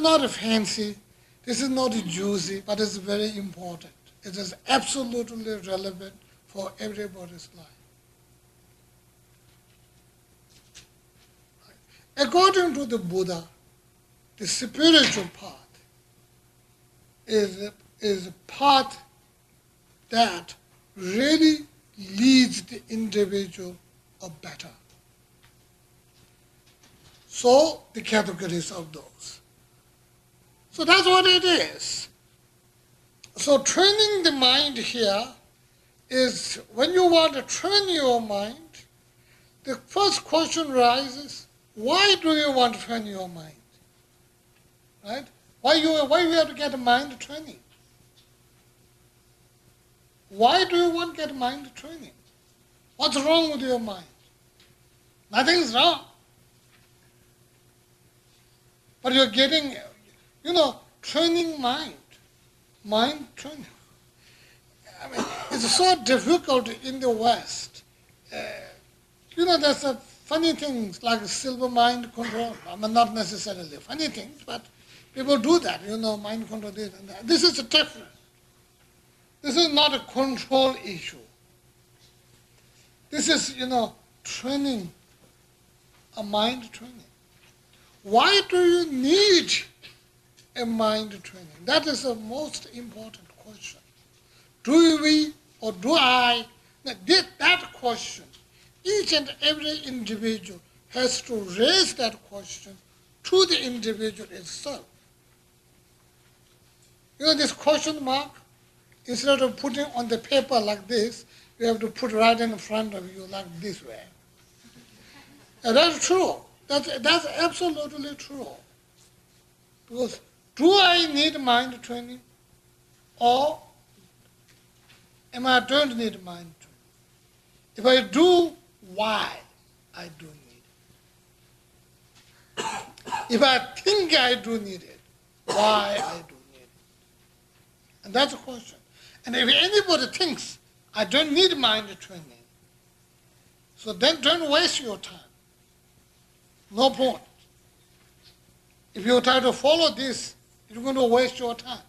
not fancy, this is not juicy, but it's very important. It is absolutely relevant for everybody's life. According to the Buddha, the spiritual path is a path that really leads the individual a better. So the categories of those. So that's what it is. So training the mind here is when you want to train your mind, the first question arises, why do you want to train your mind? Right? Why you have to get a mind training? Why do you want to get mind training? What's wrong with your mind? Nothing's wrong. But you're getting, training mind. Mind training. I mean, it's so difficult in the West. There's a funny things like silver mind control. I mean, not necessarily funny things, but people do that, mind control this and that. This is different. This is not a control issue. This is, training, a mind training. Why do you need a mind training? That is the most important question. Do we or do I? That question, each and every individual has to raise that question to the individual itself. This question mark, instead of putting on the paper like this, you have to put right in front of you like this way. And that's true. That's absolutely true. Because do I need mind training? Or don't need mind training? If I do, why I do need it? If I think I do need it, why I do need it? And that's a question. And if anybody thinks I don't need mind training, so then don't waste your time. No point. If you try to follow this, you're going to waste your time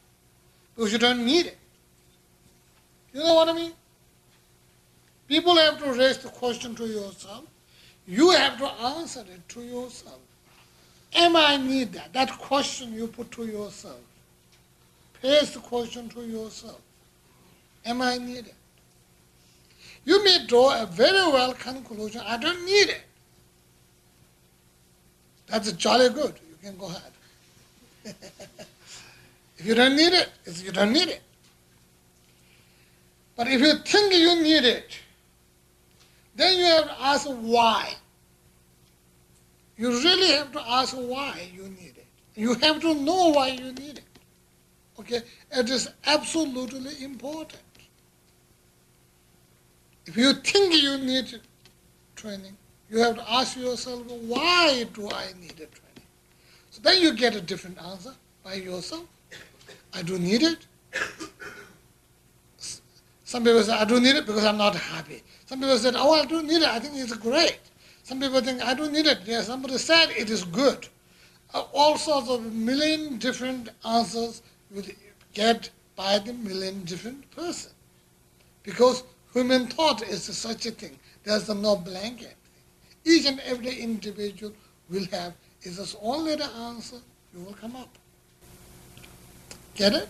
because you don't need it. You know what I mean? People have to raise the question to yourself. You have to answer it to yourself. Am I need that? That question you put to yourself. Pose the question to yourself. Am I needed? You may draw a very well conclusion, I don't need it. That's jolly good. You can go ahead. If you don't need it, you don't need it. But if you think you need it, then you have to ask why. You really have to ask why you need it. You have to know why you need it. Okay? It is absolutely important. If you think you need training, you have to ask yourself, why do I need a training? So then you get a different answer by yourself. I do need it. Some people say, I do need it because I'm not happy. Some people said, I do need it. I think it's great. Some people think, I do need it. Yes, somebody said it is good. All sorts of million different answers you will get by the million different person. Because human thought is such a thing. There's no blanket. Each and every individual will have, is this only the answer, you will come up. Get it?